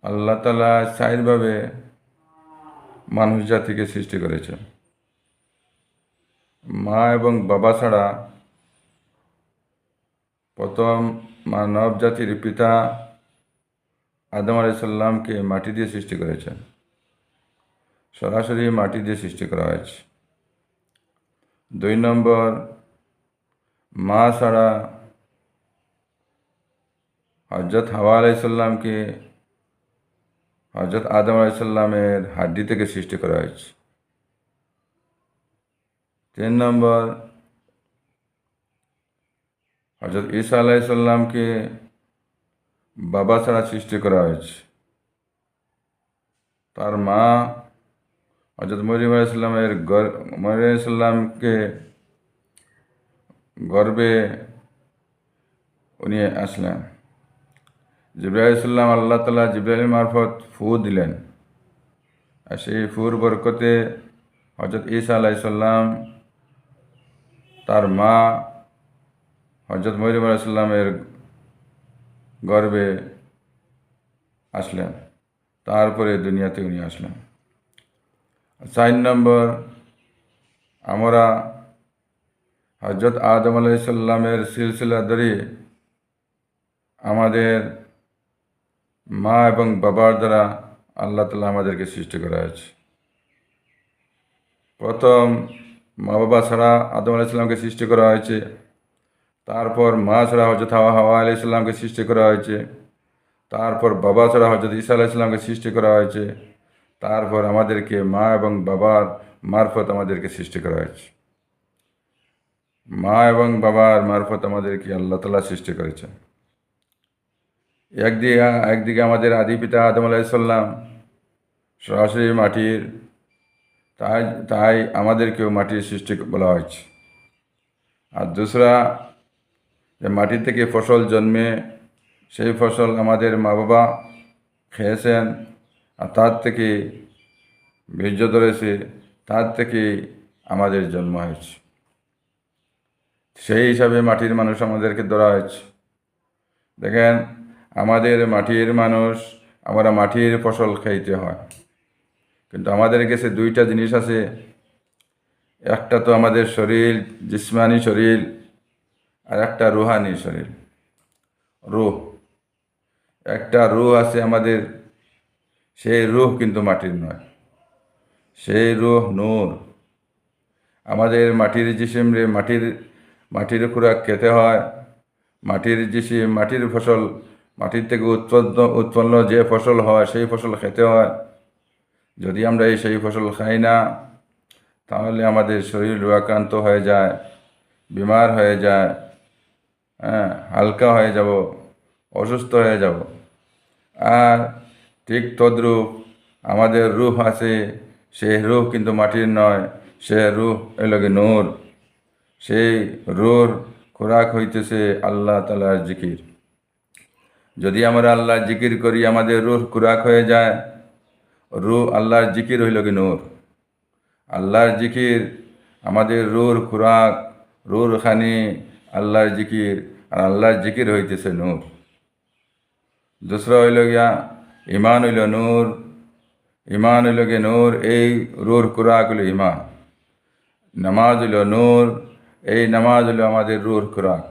আল্লাহ তাআলা চারভাবে মানুষ জাতিকে সৃষ্টি করেছেন। মা এবং বাবা ছাড়া প্রথম মানব জাতির পিতা আদম আলাইহিস সালামকে মাটি দিয়ে সৃষ্টি করেছেন। সরাসরি মাটি দিয়ে সৃষ্টি করা হয়েছে। 2 নম্বর, মা ছাড়া হযরত হাওয়া আলাইহিস সালামকে হযরত আদম আলাইহিস সালামের হাড্ডি থেকে সৃষ্টি করা হয়েছে। 3 নম্বর, হযরত ঈসা আলাইহিস সালামকে বাবা ছাড়া সৃষ্টি করা হয়েছে। তার মা হযরত মরিয়ম আলাইহিস সালামকে গর্ভে উনি আসলেন। জিবরাইল আলাইহিস সালাম আল্লাহ তাআলা জিবরাইলের মারফত ফু দিলেন, আর সেই ফুর বরকতে হযরত ঈসা আলাইহিস সালাম তার মা হযরত মরিয়ম আলাইহিস সালামের গর্ভে আসলেন, তারপরে দুনিয়াতে উনি আসলেন। 4 নম্বর, আমরা হযরত আদম আলাইহিস সালামের সিলসিলা ধরে আমাদের মা এবং বাবার দ্বারা আল্লাহ তাআলা আমাদেরকে সৃষ্টি করা হয়েছে। প্রথম মা বাবা ছাড়া আদম আলাইহিস সালামকে সৃষ্টি করা হয়েছে। তারপর মা ছাড়া হযরত হাওয়া আলাইহিস সালামকে সৃষ্টি করা হয়েছে। তারপর বাবা ছাড়া হযরত ঈসা আলাইহিস সালামকে সৃষ্টি করা হয়েছে। তারপর আমাদেরকে মা এবং বাবার মারফত আমাদেরকে সৃষ্টি করা হয়েছে। মা এবং বাবার মারফত আমাদেরকে আল্লাহ তাআলা সৃষ্টি করেছেন। একদিকে আমাদের আদি পিতা আদম আলাইহিস সালাম সরাসরি মাটির, তাই আমাদেরকেও মাটির সৃষ্টি বলা হয়েছে। আর দুসরা, যে মাটি থেকে ফসল জন্মে সেই ফসল আমাদের মা বাবা খেয়েছেন, আর তার থেকে বীর্য ধরেছে, তার থেকে আমাদের জন্ম হয়েছে। সেই হিসাবে মাটির মানুষ আমাদেরকে ধরা হয়েছে। দেখেন, আমাদের মাটির মানুষ, আমরা মাটির ফসল খাইতে হয়, কিন্তু আমাদের কাছে 2টা জিনিস আছে। একটা তো আমাদের শরীর, জিসমানি শরীর, আর একটা রুহানি শরীর, রূহ। একটা রূহ আছে আমাদের, সেই রূহ কিন্তু মাটির নয়, সেই রূহ নূর। আমাদের মাটির জিসিম রে মাটির খোরাক খেতে হয়, মাটির জিসিম, মাটির ফসল, মাটির থেকে উৎপন্ন যে ফসল হয় সেই ফসল খেতে হয়। যদি আমরা সেই ফসল খাই না, তাহলে আমাদের শরীর রোগাক্রান্ত হয়ে যায়, বিমার হয়ে যায়, হালকা হয়ে যাব, অসুস্থ হয়ে যাব। আর ঠিক তদ্রূপ আমাদের রূহ আছে, সেই রূহ কিন্তু মাটির নয়, সে রূহ এলাকে নূর। সেই রূহর খোরাক হইতেছে আল্লাহ তাআলার জিকির। যদি আমরা আল্লাহর জিকির করি, আমাদের রূহ খোরাক হয়ে যায়। রূহ, আল্লাহর জিকির হইল কি নূর। আল্লাহর জিকির আমাদের রূহর খোরাক, রূহর খানি আল্লাহর জিকির, আর আল্লাহর জিকির হইতেছে নূর। দুসরা হইল গিয়া ইমান হইল নূর। ইমান হইল গিয়ে নূর, এই রূহর খোরাক হইল ইমান। নামাজ হইল নূর, এই নামাজ হইল আমাদের রূহর খোরাক।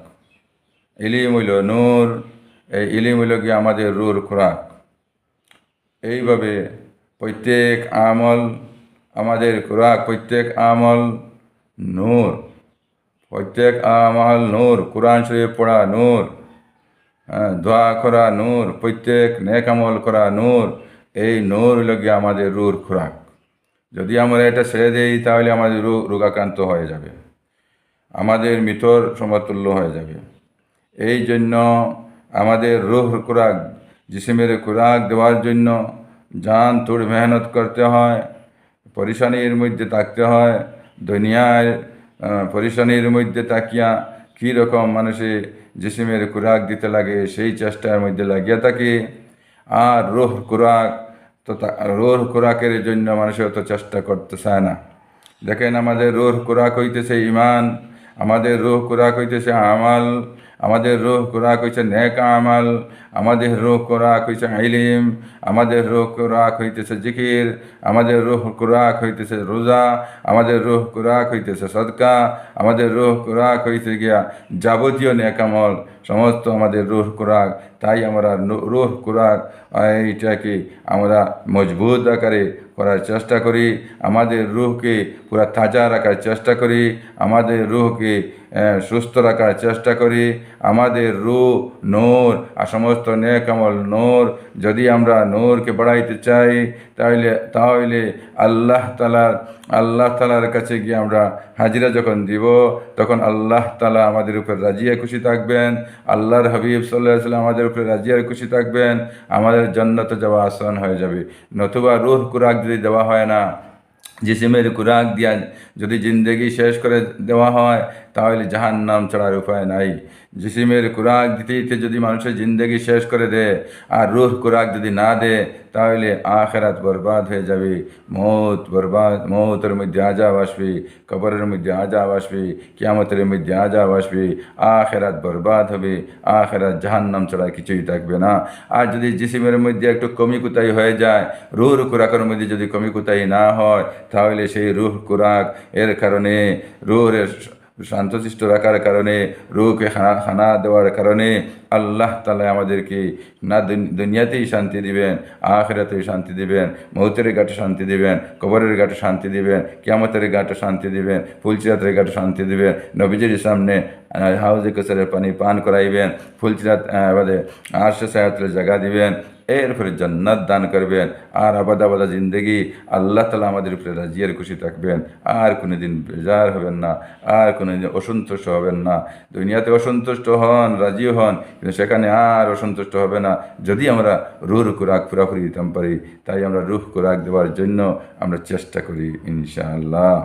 ইলিম হইল নূর, এই ইলিম হইল গিয়ে আমাদের রূহর খোরাক। এইভাবে প্রত্যেক আমল আমাদের খোরাক, প্রত্যেক আমল নূর, প্রত্যেক আমল নূর। কোরআন শরীফ পড়া নূর, দোয়া করা নূর, প্রত্যেক নেক আমল করা নূর। এই নূর হইল গিয়ে আমাদের রূহর খোরাক। যদি আমরা এটা ছেড়ে দিই, তাহলে আমাদের রোগাক্রান্ত হয়ে যাবে, আমাদের মৃতর সমতুল্য হয়ে যাবে। এই জন্য আমাদের রূহর খোরাক, জিসিমের খোরাক দেওয়ার জন্য জান তোড় মেহনত করতে হয়, পরিশানির মধ্যে থাকতে হয়। দুনিয়ার পরিশানির মধ্যে তাকিয়া কী রকম মানুষে জিসিমের খোরাক দিতে লাগে, সেই চেষ্টার মধ্যে লাগিয়া থাকে। আর রূহর খোরাক, তো রূহর খোরাকের জন্য মানুষের অত চেষ্টা করতে চায় না। দেখেন, আমাদের রূহর খোরাক হইতেছে ইমান, আমাদের রূহ খোরাক হইতেছে আমাল, আমাদের রূহ খোরাক হইছে নেক আমাল, আমাদের রূহ খোরাক হইছে ইলম, আমাদের রূহ খোরাক হইতেছে জিকির, আমাদের রূহ খোরাক হইতেছে রোজা, আমাদের রূহ খোরাক হইতেছে সদকা, আমাদের রূহ খোরাক হইতে গিয়া যাবতীয় নেক আমল, সমস্ত আমাদের রূহ খোরাক। তাই আমরা রূহ খোরাক এইটাকে আমরা মজবুত আকারে করার চেষ্টা করি, আমাদের রূহকে পুরা তাজা রাখার চেষ্টা করি, আমাদের রূহকে সুস্থ রাখার চেষ্টা করি। আমাদের রূহ নূর আর সমস্ত নেক আমল নূর। যদি আমরা নূরকে বাড়াইতে চাই তাহলে আল্লাহ তালার কাছে গিয়ে আমরা হাজিরা যখন দিব, তখন আল্লাহ তালা আমাদের উপর রাজিয়া খুশি থাকবেন, আল্লাহর হাবিব সাল্লাল্লাহু আলাইহি ওয়াসাল্লাম আমাদের উপরে রাজিয়া খুশি থাকবেন, আমাদের জান্নাতে যাওয়া আসান হয়ে যাবে। নতুবা রূহ খোরাক যদি দেওয়া হয় না, জিসিমের খোরাক দিয়া যদি জিন্দেগি শেষ করে দেওয়া হয়, তাহলে জাহান্নাম ছাড়ার উপায় নাই। জিসিমের খোরাক দিতে দিতে যদি মানুষের জিন্দেগি শেষ করে দেয় আর রূহ খোরাক যদি না দেয়, তাহলে আখেরাত বরবাদ হয়ে যাবে। মৌতের মধ্যে আযাব আসবে, কবরের মধ্যে আযাব আসবে, কিয়ামতের মধ্যে আযাব আসবে, আখেরাত বরবাদ হবে, আখেরাত জাহান্নাম ছাড়া কিছুই থাকবে না। আর যদি জিসিমের মধ্যে একটু কমি কুতাই হয়ে যায়, রূহ খোরাকের মধ্যে যদি কমি কুতাই না হয়, তাহলে সেই রূহ খোরাক এর কারণে রূহের শান্তশিষ্ট রাখার কারণে, রূহকে খানা দেওয়ার কারণে আল্লাহ তাআলা আমাদেরকে না দুনিয়াতেই শান্তি দিবেন, আখিরাতেই শান্তি দিবেন, মৌতের ঘাটে শান্তি দিবেন, কবরের ঘাটে শান্তি দিবেন, কিয়ামতের ঘাটে শান্তি দিবেন, ফুলসিরাতের ঘাটে শান্তি দিবেন, নবীজির সামনে হাউজে কাউসারের পানি পান করাইবেন, ফুলসিরাত বাদে আরশে সায়াতের জায়গা দিবেন, এরপরে জান্নাত দান করবেন। আর আবাদা জিন্দগি আল্লাহ তাআলা আমাদের উপরে রাজিয়ার খুশি থাকবেন। আর কোনোদিন বেজার হবেন না, আর কোনোদিন অসন্তুষ্ট হবেন না। দুনিয়াতে অসন্তুষ্ট হন, রাজি হন, কিন্তু সেখানে আর অসন্তুষ্ট হবে না যদি আমরা রূহ খোরাক পুরাপুরি দিতে পারি। তাই আমরা রূহ খোরাক দেওয়ার জন্য আমরা চেষ্টা করি ইনশাআল্লাহ।